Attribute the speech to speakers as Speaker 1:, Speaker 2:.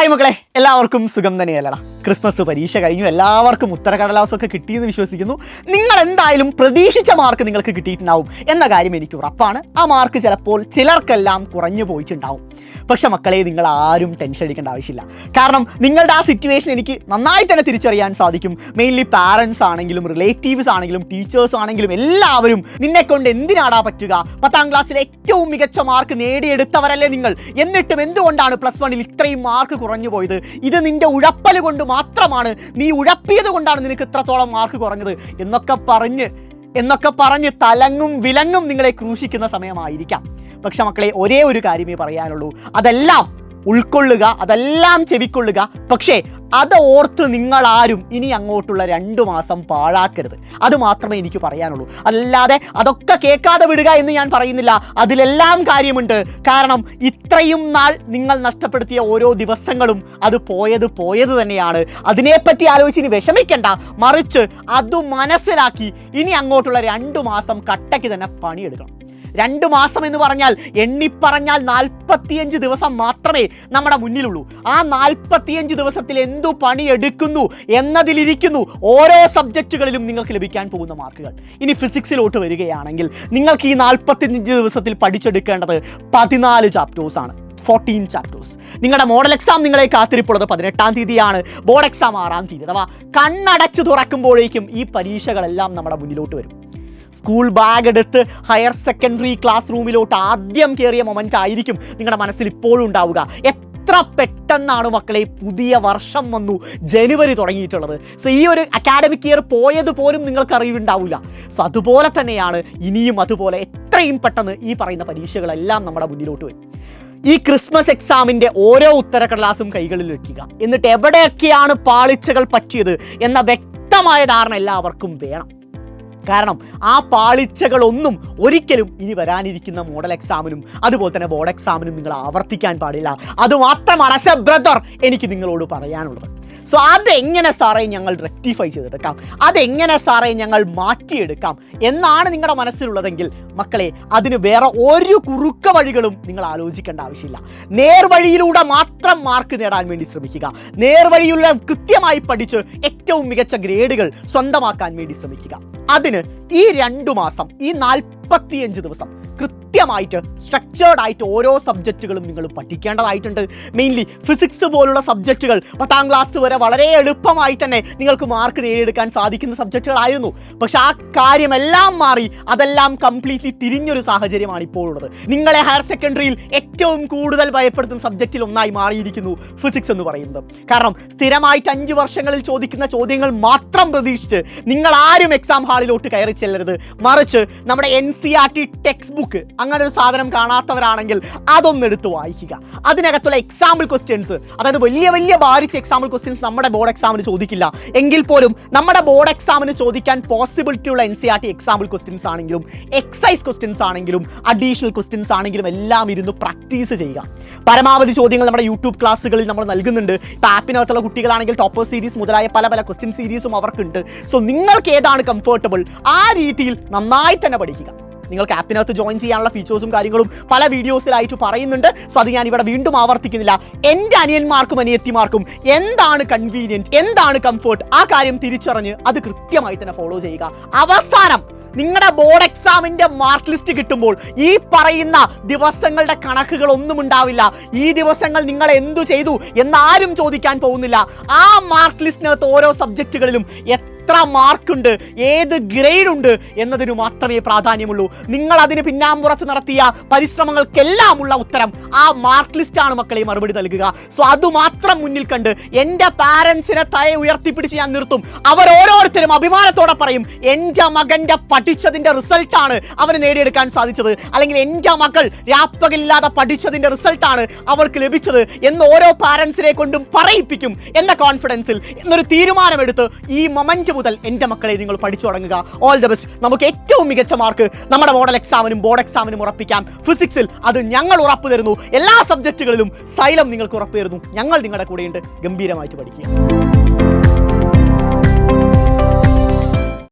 Speaker 1: Hi മക്കളെ, എല്ലാവർക്കും സുഖം തന്നെയല്ലടാ. ക്രിസ്മസ് പരീക്ഷ കഴിഞ്ഞു, എല്ലാവർക്കും ഉത്തരക്കടലാസൊക്കെ കിട്ടിയെന്ന് വിശ്വസിക്കുന്നു. നിങ്ങൾ എന്തായാലും പ്രതീക്ഷിച്ച മാർക്ക് നിങ്ങൾക്ക് കിട്ടിയിട്ടുണ്ടാവും എന്ന കാര്യം എനിക്ക് ഉറപ്പാണ്. ആ മാർക്ക് ചിലപ്പോൾ ചിലർക്കെല്ലാം കുറഞ്ഞു പോയിട്ടുണ്ടാവും. പക്ഷെ മക്കളെ, നിങ്ങൾ ആരും ടെൻഷൻ അടിക്കേണ്ട ആവശ്യമില്ല. കാരണം നിങ്ങളുടെ ആ സിറ്റുവേഷൻ എനിക്ക് നന്നായി തന്നെ തിരിച്ചറിയാൻ സാധിക്കും. മെയിൻലി പാരൻസ് ആണെങ്കിലും റിലേറ്റീവ്സ് ആണെങ്കിലും ടീച്ചേഴ്സ് ആണെങ്കിലും എല്ലാവരും നിന്നെ കൊണ്ട് എന്തിനാടാ പറ്റുക, 10ാം ക്ലാസ്സിലെ ഏറ്റവും മികച്ച മാർക്ക് നേടിയെടുത്തവരല്ലേ നിങ്ങൾ, എന്നിട്ടും എന്തുകൊണ്ടാണ് +1 ഇത്രയും മാർക്ക് കുറഞ്ഞു പോയത്? ഇത് നിന്റെ ഉഴപ്പൽ കൊണ്ട് മാത്രമാണ്, നീ ഉഴപ്പിയത് കൊണ്ടാണ് നിനക്ക് ഇത്രത്തോളം മാർക്ക് കുറഞ്ഞത് എന്നൊക്കെ പറഞ്ഞ് തലങ്ങും വിലങ്ങും നിങ്ങളെ ക്രൂശിക്കുന്ന സമയമായിരിക്കാം. പക്ഷെ മക്കളെ, ഒരേ ഒരു കാര്യമേ പറയാനുള്ളൂ, അതെല്ലാം ഉൾക്കൊള്ളുക, അതെല്ലാം ചെവിക്കൊള്ളുക. പക്ഷേ അത് ഓർത്ത് നിങ്ങളാരും ഇനി അങ്ങോട്ടുള്ള 2 മാസം പാഴാക്കരുത്. അത് മാത്രമേ എനിക്ക് പറയാനുള്ളൂ. അല്ലാതെ അതൊക്കെ കേൾക്കാതെ വിടുക എന്ന് ഞാൻ പറയുന്നില്ല. അതിലെല്ലാം കാര്യമുണ്ട്. കാരണം ഇത്രയും നാൾ നിങ്ങൾ നഷ്ടപ്പെടുത്തിയ ഓരോ ദിവസങ്ങളും അത് പോയത് തന്നെയാണ്. അതിനെപ്പറ്റി ആലോചിച്ച് ഇനി വിഷമിക്കണ്ട. മറിച്ച് അത് മനസ്സിലാക്കി ഇനി അങ്ങോട്ടുള്ള 2 മാസം കട്ടയ്ക്ക് തന്നെ പണിയെടുക്കണം. 2 മാസം എന്ന് പറഞ്ഞാൽ എണ്ണിപ്പറഞ്ഞാൽ 45 ദിവസം മാത്രമേ നമ്മുടെ മുന്നിലുള്ളൂ. ആ 45 ദിവസത്തിൽ എന്തു പണിയെടുക്കുന്നു എന്നതിലിരിക്കുന്നു ഓരോ സബ്ജക്റ്റുകളിലും നിങ്ങൾക്ക് ലഭിക്കാൻ പോകുന്ന മാർക്കുകൾ. ഇനി ഫിസിക്സിലോട്ട് വരികയാണെങ്കിൽ നിങ്ങൾക്ക് ഈ 45 ദിവസത്തിൽ പഠിച്ചെടുക്കേണ്ടത് 14 ചാപ്റ്റേഴ്സാണ്. 14 ചാപ്റ്റേഴ്സ്. നിങ്ങളുടെ മോഡൽ എക്സാം നിങ്ങളെ കാത്തിരിപ്പുള്ളത് 18ാം തീയതിയാണ്. ബോർഡ് എക്സാം 6ാം തീയതി. അഥവാ കണ്ണടച്ച് തുറക്കുമ്പോഴേക്കും ഈ പരീക്ഷകളെല്ലാം നമ്മുടെ മുന്നിലോട്ട് വരും. സ്കൂൾ ബാഗ് എടുത്ത് ഹയർ സെക്കൻഡറി ക്ലാസ് റൂമിലോട്ട് ആദ്യം കയറിയ മൊമെൻ്റ് ആയിരിക്കും നിങ്ങളുടെ മനസ്സിൽ ഇപ്പോഴും ഉണ്ടാവുക. എത്ര പെട്ടെന്നാണ് മക്കളെ പുതിയ വർഷം വന്നു, ജനുവരി തുടങ്ങിയിട്ടുള്ളത്. സോ ഈ ഒരു അക്കാഡമിക് ഇയർ പോയത് പോലും നിങ്ങൾക്ക് അറിവുണ്ടാവില്ല. സോ അതുപോലെ തന്നെയാണ് ഇനിയും അതുപോലെ എത്രയും പെട്ടെന്ന് ഈ പറയുന്ന പരീക്ഷകളെല്ലാം നമ്മുടെ മുന്നിലോട്ട് വരും. ഈ ക്രിസ്മസ് എക്സാമിൻ്റെ ഓരോ ഉത്തരക്കടലാസും കൈകളിൽ വയ്ക്കുക. എന്നിട്ട് എവിടെയൊക്കെയാണ് പാളിച്ചകൾ പറ്റിയത് എന്ന വ്യക്തമായ ധാരണ എല്ലാവർക്കും വേണം. കാരണം ആ പാളിച്ചകളൊന്നും ഒരിക്കലും ഇനി വരാനിരിക്കുന്ന മോഡൽ എക്സാമിനും അതുപോലെ തന്നെ ബോർഡ് എക്സാമിനും നിങ്ങൾ ആവർത്തിക്കാൻ പാടില്ല. അതുമാത്രമാണ് ആസ് എ ബ്രദർ എനിക്ക് നിങ്ങളോട് പറയാനുള്ളത്. സോ അതെങ്ങനെ സാറേ ഞങ്ങൾ റെക്ടിഫൈ ചെയ്തെടുക്കാം, അതെങ്ങനെ സാറേ ഞങ്ങൾ മാറ്റിയെടുക്കാം എന്നാണ് നിങ്ങളുടെ മനസ്സിലുള്ളതെങ്കിൽ മക്കളെ, അതിന് വേറെ ഒരു കുറുക്ക വഴികളും നിങ്ങൾ ആലോചിക്കേണ്ട ആവശ്യമില്ല. നേർവഴിയിലൂടെ മാത്രം മാർക്ക് നേടാൻ വേണ്ടി ശ്രമിക്കുക. നേർവഴിയിലൂടെ കൃത്യമായി പഠിച്ച് ഏറ്റവും മികച്ച ഗ്രേഡുകൾ സ്വന്തമാക്കാൻ വേണ്ടി ശ്രമിക്കുക. അതിന് ഈ 2 മാസം, ഈ 45 ദിവസം കൃത്യമായിട്ട് സ്ട്രക്ചേർഡ് ആയിട്ട് ഓരോ സബ്ജക്റ്റുകളും നിങ്ങൾ പഠിക്കേണ്ടതായിട്ടുണ്ട്. മെയിൻലി ഫിസിക്സ് പോലുള്ള സബ്ജക്റ്റുകൾ 10ാം ക്ലാസ് വരെ വളരെ എളുപ്പമായി തന്നെ നിങ്ങൾക്ക് മാർക്ക് നേടിയെടുക്കാൻ സാധിക്കുന്ന സബ്ജക്റ്റുകളായിരുന്നു. പക്ഷെ ആ കാര്യമെല്ലാം മാറി, അതെല്ലാം കംപ്ലീറ്റ്ലി തിരിഞ്ഞൊരു സാഹചര്യമാണ് ഇപ്പോൾ ഉള്ളത്. നിങ്ങളെ ഹയർ സെക്കൻഡറിയിൽ ഏറ്റവും കൂടുതൽ ഭയപ്പെടുത്തുന്ന സബ്ജക്റ്റിൽ ഒന്നായി മാറിയിരിക്കുന്നു ഫിസിക്സ് എന്ന് പറയുന്നത്. കാരണം സ്ഥിരമായിട്ട് 5 വർഷങ്ങളിൽ ചോദിക്കുന്ന ചോദ്യങ്ങൾ മാത്രം പ്രതീക്ഷിച്ച് നിങ്ങൾ ആരും എക്സാം ഹാളിലോട്ട് കയറി ചെല്ലരുത്. മറിച്ച് നമ്മുടെ NCERT ടെക്സ്റ്റ് ബുക്ക് അങ്ങനെ ഒരു സാധനം കാണാത്തവരാണെങ്കിൽ അതൊന്നെടുത്ത് വായിക്കുക. അതിനകത്തുള്ള എക്സാമ്പിൾ ക്വസ്റ്റ്യൻസ്, അതായത് വലിയ വലിയ ഭാരിച്ച എക്സാമ്പിൾ ക്വസ്റ്റ്യൻസ് നമ്മുടെ ബോർഡ് എക്സാമിന് ചോദിക്കില്ല. എങ്കിൽ പോലും നമ്മുടെ ബോർഡ് എക്സാമിന് ചോദിക്കാൻ പോസിബിലിറ്റി ഉള്ള NCERT എക്സാമ്പിൾ ക്വസ്റ്റ്യൻസ് ആണെങ്കിലും എക്സൈസ് ക്വസ്റ്റ്യൻസ് ആണെങ്കിലും അഡീഷണൽ ക്വസ്റ്റ്യൻസ് ആണെങ്കിലും എല്ലാം ഇരുന്ന് പ്രാക്ടീസ് ചെയ്യുക. പരമാവധി ചോദ്യങ്ങൾ നമ്മുടെ യൂട്യൂബ് ക്ലാസ്സുകളിൽ നമ്മൾ നൽകുന്നുണ്ട്. ഇപ്പോൾ ആപ്പിനകത്തുള്ള കുട്ടികളാണെങ്കിൽ ടോപ്പർ സീരീസ് മുതലായ പല ക്വസ്റ്റ്യൻ സീരീസും അവർക്കുണ്ട്. സോ നിങ്ങൾക്ക് ഏതാണ് കംഫർട്ടബിൾ ആ രീതിയിൽ നന്നായി തന്നെ പഠിക്കുക. നിങ്ങൾക്ക് ആപ്പിനകത്ത് ജോയിൻ ചെയ്യാനുള്ള ഫീച്ചേഴ്സും കാര്യങ്ങളും പല വീഡിയോസിലായിട്ട് പറയുന്നുണ്ട്. സോ അത് ഞാൻ ഇവിടെ വീണ്ടും ആവർത്തിക്കുന്നില്ല. എൻ്റെ അനിയന്മാർക്കും അനിയത്തിമാർക്കും എന്താണ് കൺവീനിയൻറ്റ്, എന്താണ് കംഫർട്ട്, ആ കാര്യം തിരിച്ചറിഞ്ഞ് അത് കൃത്യമായി തന്നെ ഫോളോ ചെയ്യുക. അവസാനം നിങ്ങളുടെ ബോർഡ് എക്സാമിൻ്റെ മാർക്ക് ലിസ്റ്റ് കിട്ടുമ്പോൾ ഈ പറയുന്ന ദിവസങ്ങളുടെ കണക്കുകളൊന്നും ഉണ്ടാവില്ല. ഈ ദിവസങ്ങൾ നിങ്ങൾ എന്തു ചെയ്തു എന്നാരും ചോദിക്കാൻ പോകുന്നില്ല. ആ മാർക്ക് ലിസ്റ്റിനകത്ത് ഓരോ സബ്ജക്റ്റുകളിലും എത്ര മാർക്കുണ്ട്, ഏത് ഗ്രേഡ് ഉണ്ട് എന്നതിന് മാത്രമേ പ്രാധാന്യമുള്ളൂ. നിങ്ങൾ അതിന് പിന്നാമ്പുറത്ത് നടത്തിയ പരിശ്രമങ്ങൾക്കെല്ലാം ഉള്ള ഉത്തരം ആ മാർക്ക് ലിസ്റ്റാണ് മക്കളെ മറുപടി നൽകുക. സോ അതുമാത്രം മുന്നിൽ കണ്ട് എൻ്റെ പാരൻസിനെ തയ ഉയർത്തിപ്പിടിച്ച് ഞാൻ നിർത്തും. അവർ ഓരോരുത്തരും അഭിമാനത്തോടെ പറയും, എൻ്റെ മകൻ്റെ പഠിച്ചതിൻ്റെ റിസൾട്ടാണ് അവന് നേടിയെടുക്കാൻ സാധിച്ചത്, അല്ലെങ്കിൽ എൻ്റെ മകൾ രാപ്പകലില്ലാതെ പഠിച്ചതിൻ്റെ റിസൾട്ടാണ് അവൾക്ക് ലഭിച്ചത് എന്ന് ഓരോ പാരൻസിനെ കൊണ്ടും പറയിപ്പിക്കും എന്ന കോൺഫിഡൻസിൽ എന്നൊരു തീരുമാനമെടുത്ത് ഈ മൊമെന്റ് മുതൽ എൻ്റെ മക്കളെ നിങ്ങൾ പഠിച്ചു തുടങ്ങുക. All the best. നമുക്ക് ഏറ്റവും മികച്ച മാർക്ക് നമ്മുടെ മോഡൽ എക്സാമിനും ബോർഡ് എക്സാമിനും ഉറപ്പിക്കാം. ഫിസിക്സിൽ അത് ഞങ്ങൾ ഉറപ്പ് തരുന്നു. എല്ലാ സബ്ജക്റ്റുകളിലും സൈലം നിങ്ങൾക്ക് ഉറപ്പ് തരുന്നു. ഞങ്ങൾ നിങ്ങളുടെ കൂടെയുണ്ട്. ഗംഭീരമായിട്ട് പഠിക്കുക.